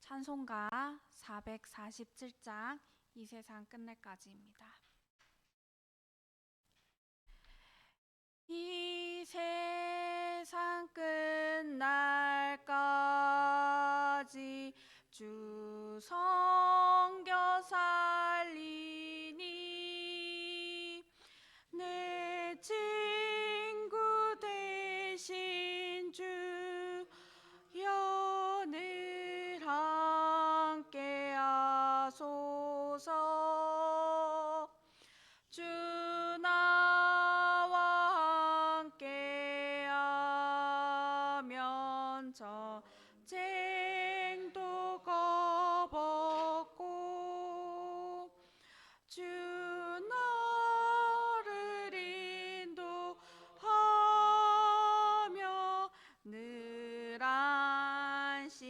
찬송가 447장 이 세상 끝날까지입니다. 이 세상 끝날까지 주 성겨 살리니 내 친구 되신 주여 늘 함께 하소서. 주 나와 함께 하면 전쟁도 겁없고 주 나를 인도하며 늘 안심하리라.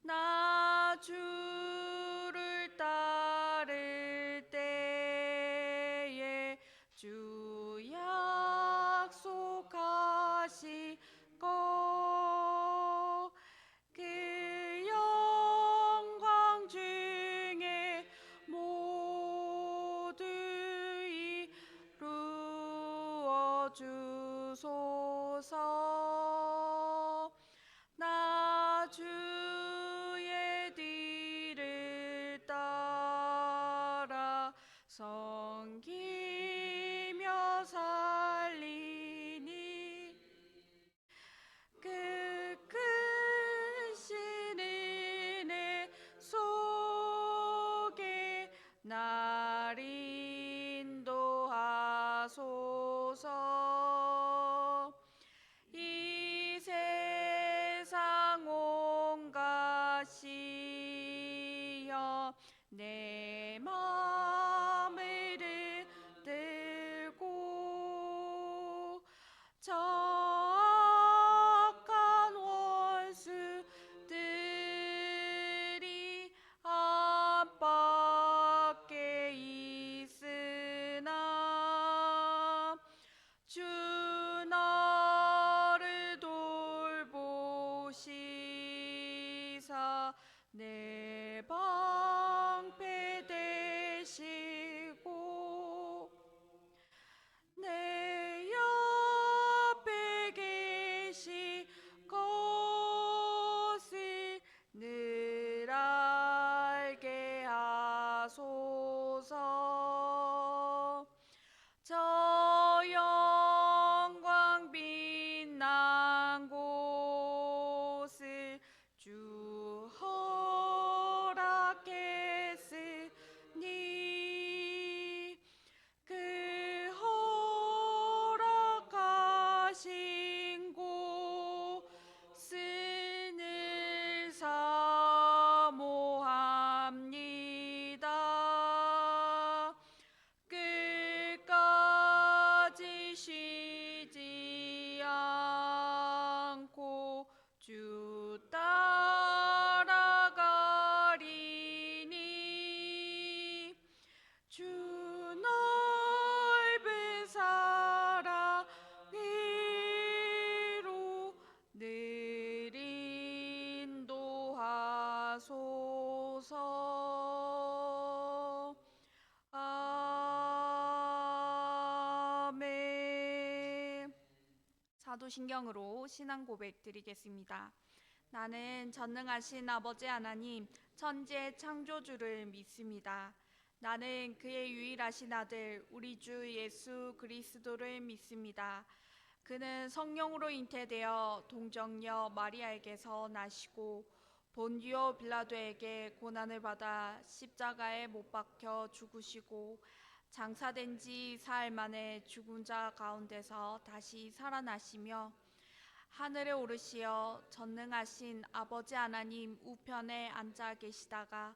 나 주를 따를 때에 주 약속하시고 그 영광 중에 모두 이루어 주소서. 나 주의 뒤를 따라 섬기며 살리니 그 크신 은혜 속에 날 인도하소서. 이 세상 온갖 시험 내 맘을 들고 악한 원수들이 안팎에 있으나 주 나를 돌보시사 내 방패 되시고 내 옆에 계신 것을 늘 알게 하소서. 저 영광 빛난 곳을 주 허락했으니 그 허락하신 곳을 늘 사모합니다. 끝까지 쉬지 않고 주 따라가리니 주 넓은 사랑으로 늘 인도하소서. 아멘. 사도신경으로 신앙 고백 드리겠습니다. 나는 전능하신 아버지 하나님 천지의 창조주를 믿습니다. 나는 그의 유일하신 아들 우리 주 예수 그리스도를 믿습니다. 그는 성령으로 잉태되어 동정녀 마리아에게서 나시고 본디오 빌라도에게 고난을 받아 십자가에 못 박혀 죽으시고 장사된 지 사흘 만에 죽은 자 가운데서 다시 살아나시며 하늘에 오르시어 전능하신 아버지 하나님 우편에 앉아 계시다가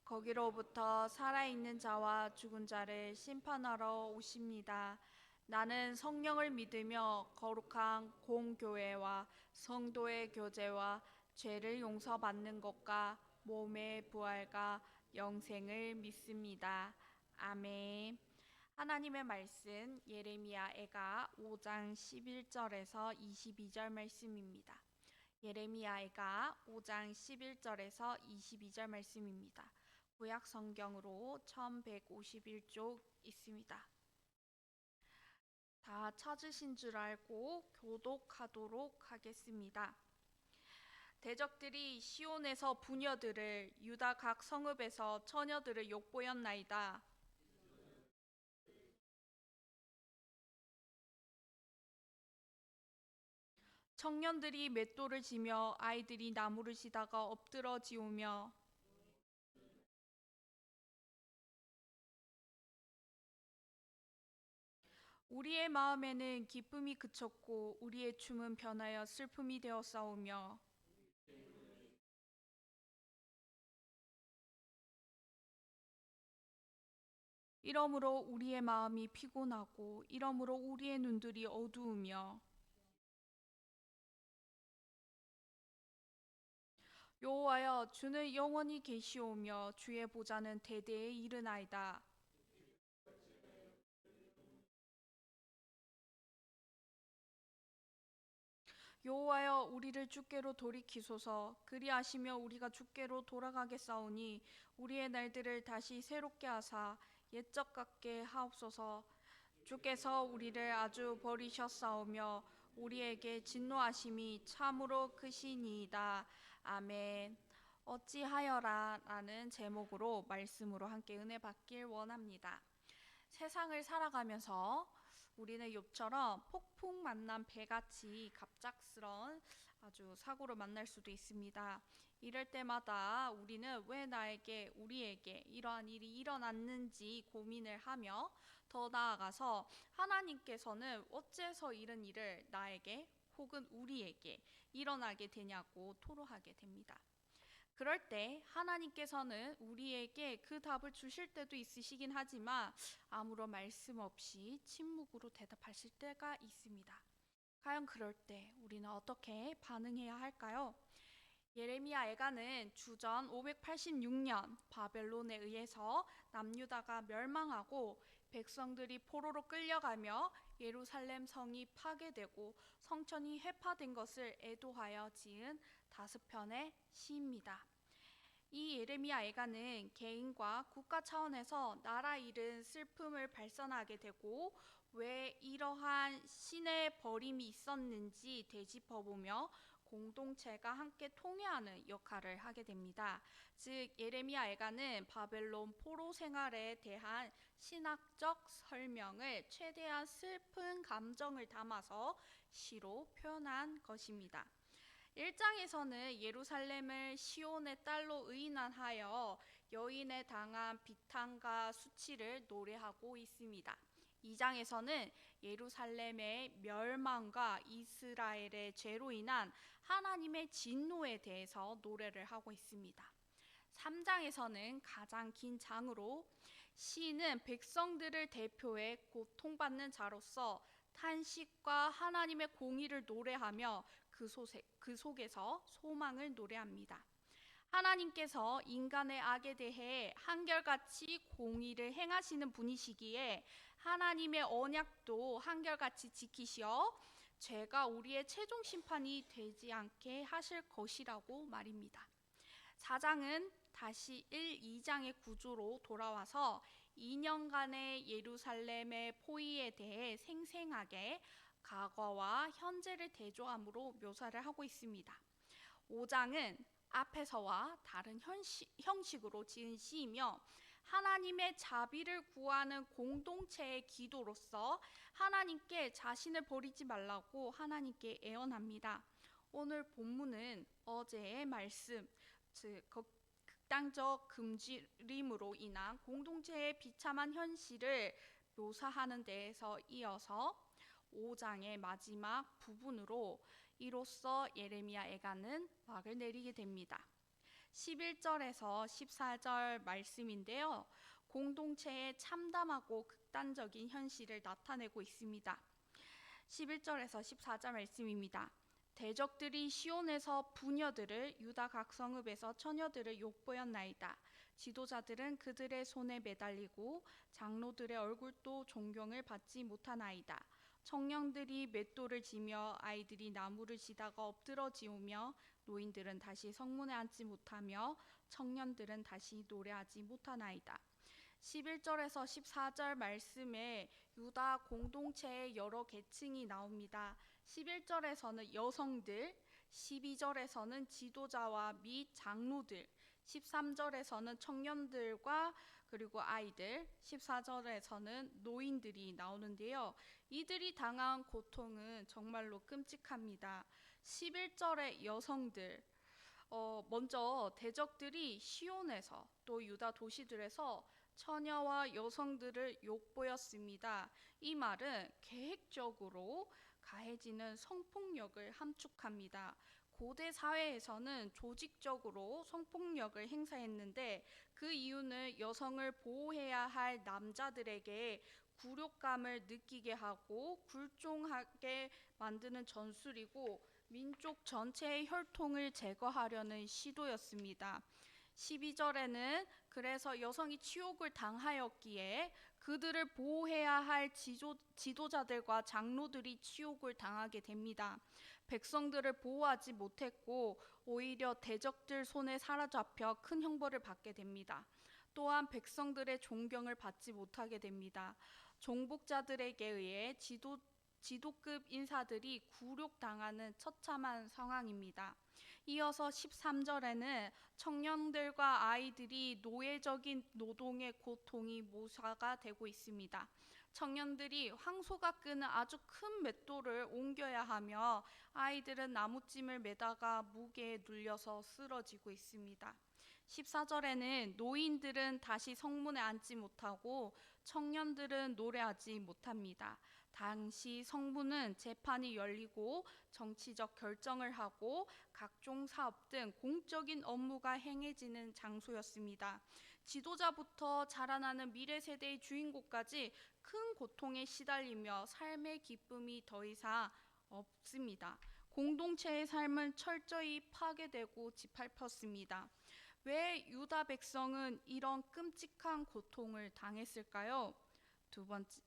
거기로부터 살아있는 자와 죽은 자를 심판하러 오십니다. 나는 성령을 믿으며 거룩한 공교회와 성도의 교제와 죄를 용서받는 것과 몸의 부활과 영생을 믿습니다. 아멘. 하나님의 말씀 예레미야 애가 5장 11절에서 22절 말씀입니다. 예레미야 애가 5장 11절에서 22절 말씀입니다. 구약 성경으로 1151쪽 있습니다. 다 찾으신 줄 알고 교독하도록 하겠습니다. 대적들이 시온에서 부녀들을 유다 각 성읍에서 처녀들을 욕보였나이다. 청년들이 맷돌을 지며 아이들이 나무를 지다가 엎드러 지우며 우리의 마음에는 기쁨이 그쳤고 우리의 춤은 변하여 슬픔이 되어 싸우며 이러므로 우리의 마음이 피곤하고 이러므로 우리의 눈들이 어두우며 여호와여 주는 영원히 계시오며 주의 보좌는 대대에 이르나이다. 여호와여 우리를 주께로 돌이키소서. 그리하시며 우리가 주께로 돌아가겠사오니 우리의 날들을 다시 새롭게 하사 옛적 같게 하옵소서. 주께서 우리를 아주 버리셨사오며 우리에게 진노하심이 참으로 크시니이다. 아멘. 어찌하여라 라는 제목으로 말씀으로 함께 은혜 받길 원합니다. 세상을 살아가면서 우리는 욥처럼 폭풍 만난 배같이 갑작스런 아주 사고를 만날 수도 있습니다. 이럴 때마다 우리는 왜 나에게, 우리에게 이러한 일이 일어났는지 고민을 하며 더 나아가서 하나님께서는 어째서 이런 일을 나에게 혹은 우리에게 일어나게 되냐고 토로하게 됩니다. 그럴 때 하나님께서는 우리에게 그 답을 주실 때도 있으시긴 하지만 아무런 말씀 없이 침묵으로 대답하실 때가 있습니다. 과연 그럴 때 우리는 어떻게 반응해야 할까요? 예레미야 애가는 주전 586년 바벨론에 의해서 남유다가 멸망하고 백성들이 포로로 끌려가며 예루살렘 성이 파괴되고 성전이 회파된 것을 애도하여 지은 5편의 시입니다. 이 예레미야 애가는 개인과 국가 차원에서 나라 잃은 슬픔을 발산하게 되고 왜 이러한 신의 버림이 있었는지 되짚어보며 공동체가 함께 통회하는 역할을 하게 됩니다. 즉 예레미야 애가는 바벨론 포로 생활에 대한 신학적 설명을 최대한 슬픈 감정을 담아서 시로 표현한 것입니다. 1장에서는 예루살렘을 시온의 딸로 의인하여 여인에 당한 비탄과 수치를 노래하고 있습니다. 2장에서는 예루살렘의 멸망과 이스라엘의 죄로 인한 하나님의 진노에 대해서 노래를 하고 있습니다. 3장에서는 가장 긴 장으로 시인은 백성들을 대표해 고통받는 자로서 탄식과 하나님의 공의를 노래하며 그 속에서 소망을 노래합니다. 하나님께서 인간의 악에 대해 한결같이 공의를 행하시는 분이시기에 하나님의 언약도 한결같이 지키시어 죄가 우리의 최종 심판이 되지 않게 하실 것이라고 말입니다. 4장은 다시 1, 2장의 구조로 돌아와서 2년간의 예루살렘의 포위에 대해 생생하게 과거와 현재를 대조함으로 묘사를 하고 있습니다. 5장은 앞에서와 다른 형식으로 지은 시이며 하나님의 자비를 구하는 공동체의 기도로서 하나님께 자신을 버리지 말라고 하나님께 애원합니다. 오늘 본문은 어제의 말씀, 즉 극단적 금지림으로 인한 공동체의 비참한 현실을 묘사하는 데에서 이어서 5장의 마지막 부분으로 이로써 예레미야 애가는 막을 내리게 됩니다. 11절에서 14절 말씀인데요. 공동체의 참담하고 극단적인 현실을 나타내고 있습니다. 11절에서 14절 말씀입니다. 대적들이 시온에서 부녀들을 유다 각 성읍에서 처녀들을 욕보였나이다. 지도자들은 그들의 손에 매달리고 장로들의 얼굴도 존경을 받지 못하나이다. 청년들이 맷돌을 지며 아이들이 나무를 지다가 엎드러지우며 노인들은 다시 성문에 앉지 못하며 청년들은 다시 노래하지 못하나이다. 11절에서 14절 말씀에 유다 공동체의 여러 계층이 나옵니다. 11절에서는 여성들, 12절에서는 지도자와 및 장로들, 13절에서는 청년들과 그리고 아이들, 14절에서는 노인들이 나오는데요. 이들이 당한 고통은 정말로 끔찍합니다. 11절의 여성들, 먼저 대적들이 시온에서 또 유다 도시들에서 처녀와 여성들을 욕보였습니다. 이 말은 계획적으로 가해지는 성폭력을 함축합니다. 고대 사회에서는 조직적으로 성폭력을 행사했는데 그 이유는 여성을 보호해야 할 남자들에게 굴욕감을 느끼게 하고 굴종하게 만드는 전술이고 민족 전체의 혈통을 제거하려는 시도였습니다. 12절에는 그래서 여성이 치욕을 당하였기에 그들을 보호해야 할 지도자들과 장로들이 치욕을 당하게 됩니다. 백성들을 보호하지 못했고 오히려 대적들 손에 사로잡혀 큰 형벌을 받게 됩니다. 또한 백성들의 존경을 받지 못하게 됩니다. 종복자들에게 의해 지도급 인사들이 굴욕당하는 처참한 상황입니다. 이어서 13절에는 청년들과 아이들이 노예적인 노동의 고통이 묘사가 되고 있습니다. 청년들이 황소가 끄는 아주 큰 맷돌을 옮겨야 하며 아이들은 나무찜을 매다가 무게에 눌려서 쓰러지고 있습니다. 14절에는 노인들은 다시 성문에 앉지 못하고 청년들은 노래하지 못합니다. 당시 성문은 재판이 열리고 정치적 결정을 하고 각종 사업 등 공적인 업무가 행해지는 장소였습니다. 지도자부터 자라나는 미래 세대의 주인공까지 큰 고통에 시달리며 삶의 기쁨이 더 이상 없습니다. 공동체의 삶은 철저히 파괴되고 짓밟혔습니다. 왜 유다 백성은 이런 끔찍한 고통을 당했을까요? 두 번째,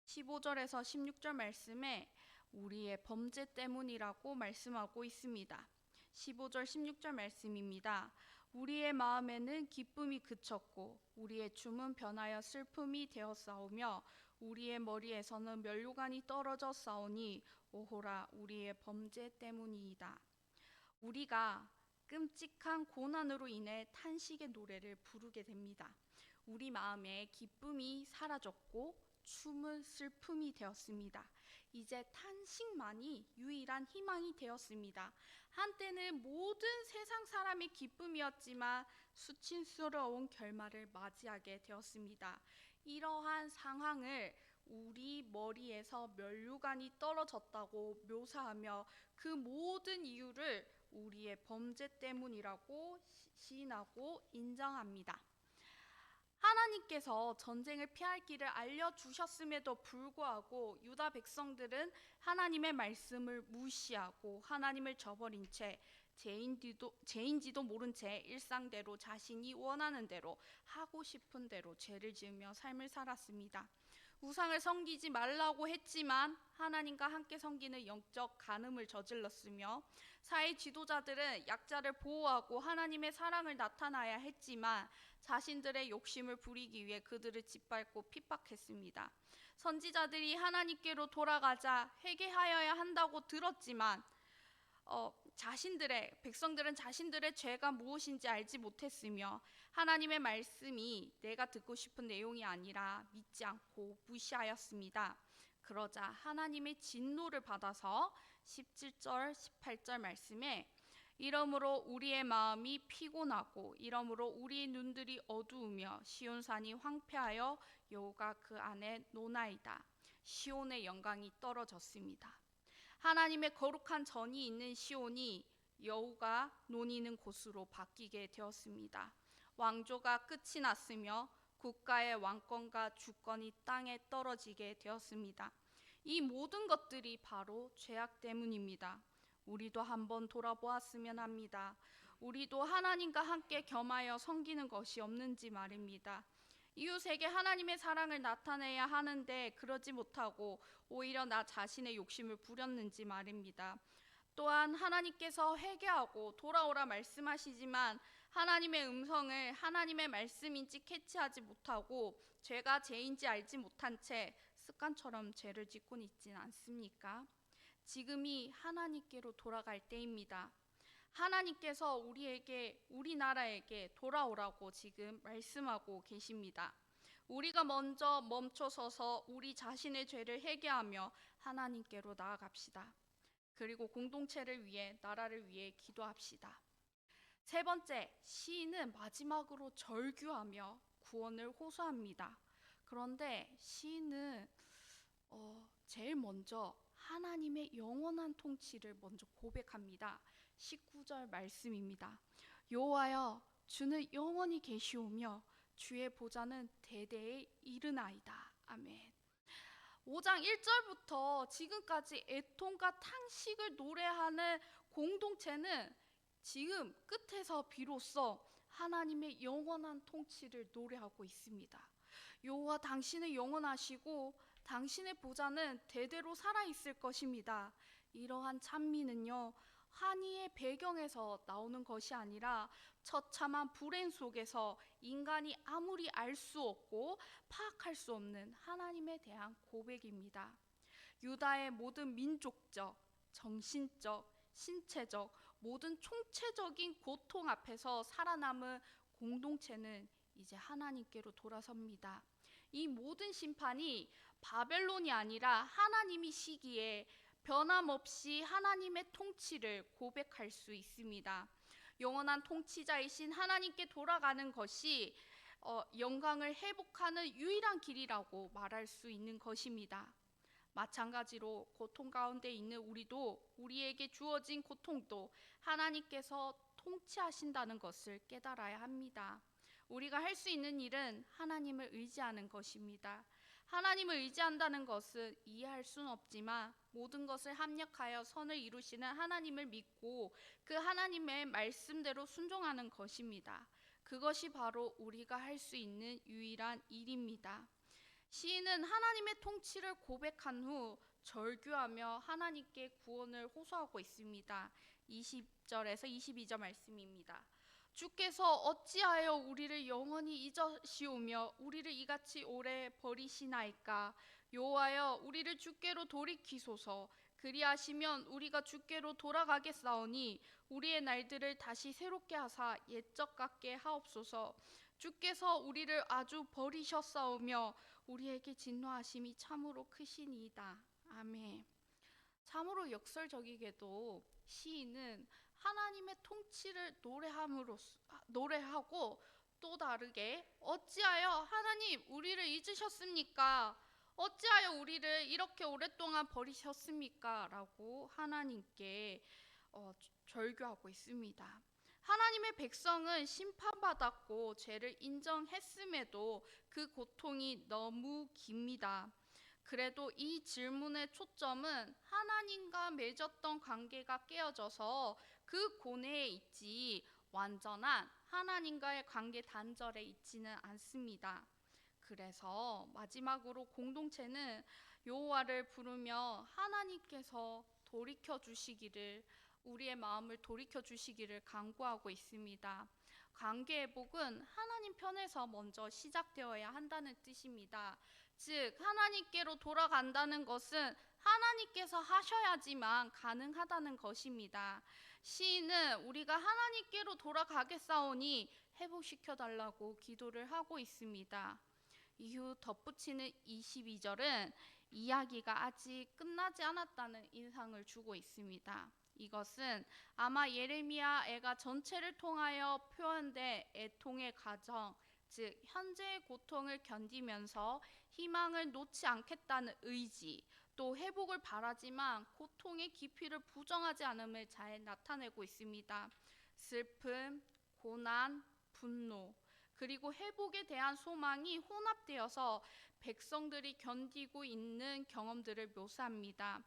15절에서 16절 말씀에 우리의 범죄 때문이라고 말씀하고 있습니다. 15절 16절 말씀입니다. 우리의 마음에는 기쁨이 그쳤고 우리의 춤은 변하여 슬픔이 되었사오며 우리의 머리에서는 면류관이 떨어져 싸우니 오호라 우리의 범죄 때문이이다. 우리가 끔찍한 고난으로 인해 탄식의 노래를 부르게 됩니다. 우리 마음에 기쁨이 사라졌고 춤은 슬픔이 되었습니다. 이제 탄식만이 유일한 희망이 되었습니다. 한때는 모든 세상 사람의 기쁨이었지만 수치스러운 결말을 맞이하게 되었습니다. 이러한 상황을 우리 머리에서 면류관이 떨어졌다고 묘사하며 그 모든 이유를 우리의 범죄 때문이라고 시인하고 인정합니다. 하나님께서 전쟁을 피할 길을 알려주셨음에도 불구하고 유다 백성들은 하나님의 말씀을 무시하고 하나님을 저버린 채 죄인지도 모른 채 일상대로 자신이 원하는 대로 하고 싶은 대로 죄를 지으며 삶을 살았습니다. 우상을 섬기지 말라고 했지만 하나님과 함께 섬기는 영적 간음을 저질렀으며 사회 지도자들은 약자를 보호하고 하나님의 사랑을 나타나야 했지만 자신들의 욕심을 부리기 위해 그들을 짓밟고 핍박했습니다. 선지자들이 하나님께로 돌아가자 회개하여야 한다고 들었지만 백성들은 자신들의 죄가 무엇인지 알지 못했으며 하나님의 말씀이 내가 듣고 싶은 내용이 아니라 믿지 않고 무시하였습니다. 그러자 하나님의 진노를 받아서 17절 18절 말씀에 이러므로 우리의 마음이 피곤하고 이러므로 우리의 눈들이 어두우며 시온산이 황폐하여 여호가 그 안에 노나이다. 시온의 영광이 떨어졌습니다. 하나님의 거룩한 전이 있는 시온이 여호가 노니는 곳으로 바뀌게 되었습니다. 왕조가 끝이 났으며 국가의 왕권과 주권이 땅에 떨어지게 되었습니다. 이 모든 것들이 바로 죄악 때문입니다. 우리도 한번 돌아보았으면 합니다. 우리도 하나님과 함께 겸하여 섬기는 것이 없는지 말입니다. 이웃에게 하나님의 사랑을 나타내야 하는데 그러지 못하고 오히려 나 자신의 욕심을 부렸는지 말입니다. 또한 하나님께서 회개하고 돌아오라 말씀하시지만 하나님의 음성을 하나님의 말씀인지 캐치하지 못하고 죄가 죄인지 알지 못한 채 습관처럼 죄를 짓곤 있진 않습니까? 지금이 하나님께로 돌아갈 때입니다. 하나님께서 우리 나라에게 돌아오라고 지금 말씀하고 계십니다. 우리가 먼저 멈춰서서 우리 자신의 죄를 회개하며 하나님께로 나아갑시다. 그리고 공동체를 위해, 나라를 위해 기도합시다. 세 번째, 시인은 마지막으로 절규하며 구원을 호소합니다. 그런데 시인은 제일 먼저 하나님의 영원한 통치를 먼저 고백합니다. 19절 말씀입니다. 여호와여, 주는 영원히 계시오며 주의 보좌는 대대에 이르나이다. 아멘. 5장 1절부터 지금까지 애통과 탄식을 노래하는 공동체는 지금 끝에서 비로소 하나님의 영원한 통치를 노래하고 있습니다. 여호와, 당신은 영원하시고 당신의 보좌는 대대로 살아있을 것입니다. 이러한 찬미는요, 한이의 배경에서 나오는 것이 아니라 처참한 불행 속에서 인간이 아무리 알 수 없고 파악할 수 없는 하나님에 대한 고백입니다. 유다의 모든 민족적, 정신적, 신체적, 모든 총체적인 고통 앞에서 살아남은 공동체는 이제 하나님께로 돌아섭니다. 이 모든 심판이 바벨론이 아니라 하나님이 시기에 변함없이 하나님의 통치를 고백할 수 있습니다. 영원한 통치자이신 하나님께 돌아가는 것이 영광을 회복하는 유일한 길이라고 말할 수 있는 것입니다. 마찬가지로 고통 가운데 있는 우리도 우리에게 주어진 고통도 하나님께서 통치하신다는 것을 깨달아야 합니다. 우리가 할 수 있는 일은 하나님을 의지하는 것입니다. 하나님을 의지한다는 것은 이해할 수는 없지만 모든 것을 합력하여 선을 이루시는 하나님을 믿고 그 하나님의 말씀대로 순종하는 것입니다. 그것이 바로 우리가 할 수 있는 유일한 일입니다. 시인은 하나님의 통치를 고백한 후 절규하며 하나님께 구원을 호소하고 있습니다. 20절에서 22절 말씀입니다. 주께서 어찌하여 우리를 영원히 잊으시오며 우리를 이같이 오래 버리시나이까. 여호와여, 우리를 주께로 돌이키소서. 그리하시면 우리가 주께로 돌아가겠사오니 우리의 날들을 다시 새롭게 하사 옛적 같게 하옵소서. 주께서 우리를 아주 버리셨사오며 우리에게 진노하심이 참으로 크시니이다. 아멘. 참으로 역설적이게도 시인은 하나님의 통치를 노래하고 또 다르게 어찌하여 하나님 우리를 잊으셨습니까? 어찌하여 우리를 이렇게 오랫동안 버리셨습니까? 라고 하나님께 절규하고 있습니다. 하나님의 백성은 심판받았고 죄를 인정했음에도 그 고통이 너무 깁니다. 그래도 이 질문의 초점은 하나님과 맺었던 관계가 깨어져서 그 고뇌에 있지 완전한 하나님과의 관계 단절에 있지는 않습니다. 그래서 마지막으로 공동체는 여호와를 부르며 하나님께서 돌이켜 주시기를, 우리의 마음을 돌이켜 주시기를 간구하고 있습니다. 관계 회복은 하나님 편에서 먼저 시작되어야 한다는 뜻입니다. 즉 하나님께로 돌아간다는 것은 하나님께서 하셔야지만 가능하다는 것입니다. 시인은 우리가 하나님께로 돌아가겠사오니 회복시켜 달라고 기도를 하고 있습니다. 이후 덧붙이는 22절은 이야기가 아직 끝나지 않았다는 인상을 주고 있습니다. 이것은 아마 예레미야 애가 전체를 통하여 표현된 애통의 과정, 즉 현재의 고통을 견디면서 희망을 놓지 않겠다는 의지, 또 회복을 바라지만 고통의 깊이를 부정하지 않음을 잘 나타내고 있습니다. 슬픔, 고난, 분노, 그리고 회복에 대한 소망이 혼합되어서 백성들이 견디고 있는 경험들을 묘사합니다.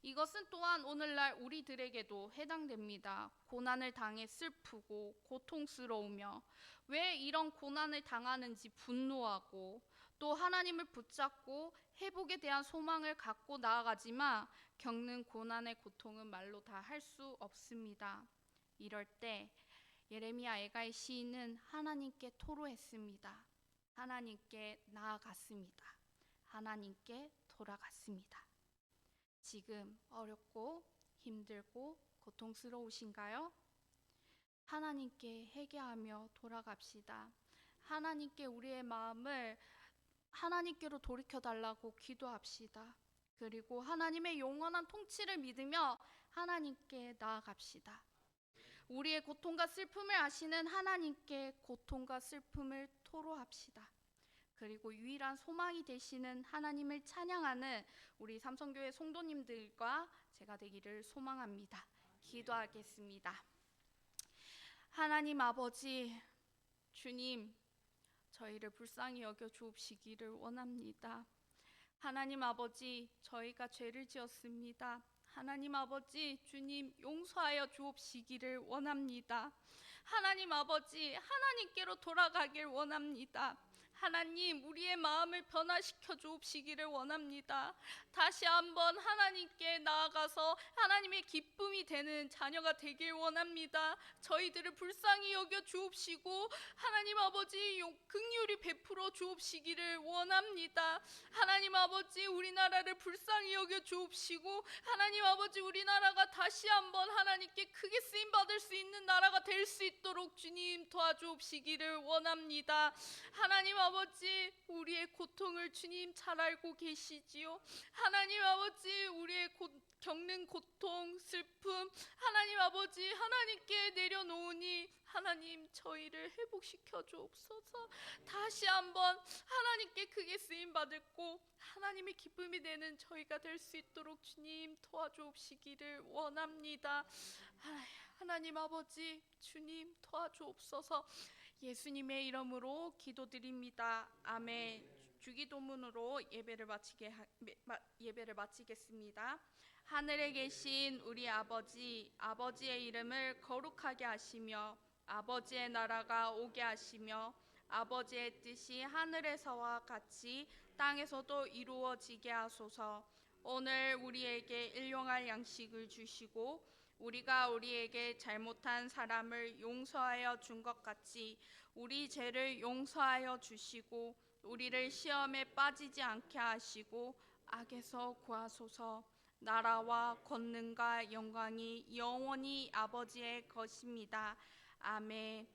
이것은 또한 오늘날 우리들에게도 해당됩니다. 고난을 당해 슬프고 고통스러우며 왜 이런 고난을 당하는지 분노하고 또 하나님을 붙잡고 회복에 대한 소망을 갖고 나아가지만 겪는 고난의 고통은 말로 다 할 수 없습니다. 이럴 때 예레미야 에가의 시인은 하나님께 토로했습니다. 하나님께 나아갔습니다. 하나님께 돌아갔습니다. 지금 어렵고 힘들고 고통스러우신가요? 하나님께 회개하며 돌아갑시다. 하나님께 우리의 마음을 하나님께로 돌이켜달라고 기도합시다. 그리고 하나님의 영원한 통치를 믿으며 하나님께 나아갑시다. 우리의 고통과 슬픔을 아시는 하나님께 고통과 슬픔을 토로합시다. 그리고 유일한 소망이 되시는 하나님을 찬양하는 우리 삼성교회 성도님들과 제가 되기를 소망합니다. 기도하겠습니다. 하나님 아버지, 주님, 저희를 불쌍히 여겨 주옵시기를 원합니다. 하나님 아버지, 저희가 죄를 지었습니다. 하나님 아버지, 주님 용서하여 주옵시기를 원합니다. 하나님 아버지, 하나님께로 돌아가길 원합니다. 하나님, 우리의 마음을 변화시켜 주옵시기를 원합니다. 다시 한번 하나님께 나아가서 하나님의 기쁨이 되는 자녀가 되길 원합니다. 저희들을 불쌍히 여겨 주옵시고 하나님 아버지 긍휼히 베풀어 주옵시기를 원합니다. 하나님 아버지, 우리나라를 불쌍히 여겨 주옵시고 하나님 아버지, 우리나라가 다시 한번 하나님께 크게 쓰임 받을 수 있는 나라가 될 수 있도록 주님 도와주옵시기를 원합니다. 하나님 아버지, 우리의 고통을 주님 잘 알고 계시지요. 하나님 아버지, 우리의 겪는 고통, 슬픔, 하나님 아버지, 하나님께 내려놓으니 하나님 저희를 회복시켜 주옵소서. 다시 한번 하나님께 크게 쓰임 받고 하나님의 기쁨이 되는 저희가 될 수 있도록 주님 도와주옵시기를 원합니다. 하나님 아버지, 주님 도와주옵소서. 예수님의 이름으로 기도드립니다. 아멘. 주기도문으로 예배를 마치겠습니다. 하늘에 계신 우리 아버지, 아버지의 이름을 거룩하게 하시며 아버지의 나라가 오게 하시며 아버지의 뜻이 하늘에서와 같이 땅에서도 이루어지게 하소서. 오늘 우리에게 일용할 양식을 주시고 우리가 우리에게 잘못한 사람을 용서하여 준 것 같이 우리 죄를 용서하여 주시고 우리를 시험에 빠지지 않게 하시고 악에서 구하소서. 나라와 권능과 영광이 영원히 아버지의 것입니다. 아멘.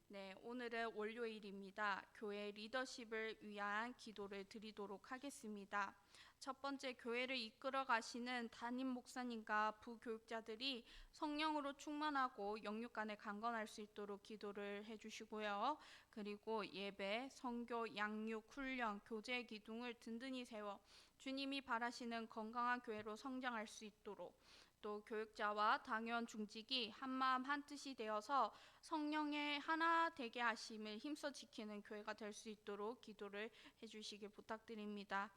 네, 오늘은 월요일입니다. 교회 리더십을 위한 기도를 드리도록 하겠습니다. 첫 번째, 교회를 이끌어 가시는 담임 목사님과 부교육자들이 성령으로 충만하고 영육간에 강건할 수 있도록 기도를 해주시고요. 그리고 예배, 선교, 양육, 훈련, 교제 기둥을 든든히 세워 주님이 바라시는 건강한 교회로 성장할 수 있도록, 또 교육자와 당원 중직이 한마음 한뜻이 되어서 성령의 하나 되게 하심을 힘써 지키는 교회가 될 수 있도록 기도를 해주시길 부탁드립니다.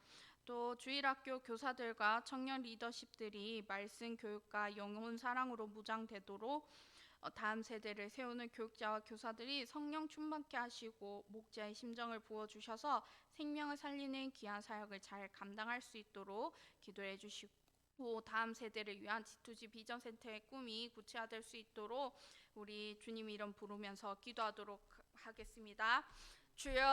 또 주일학교 교사들과 청년 리더십들이 말씀 교육과 영혼 사랑으로 무장되도록 다음 세대를 세우는 교육자와 교사들이 성령 충만케 하시고 목자의 심정을 부어주셔서 생명을 살리는 귀한 사역을 잘 감당할 수 있도록 기도해 주시고, 다음 세대를 위한 G2G 비전센터의 꿈이 구체화될 수 있도록 우리 주님 이름 부르면서 기도하도록 하겠습니다. 주여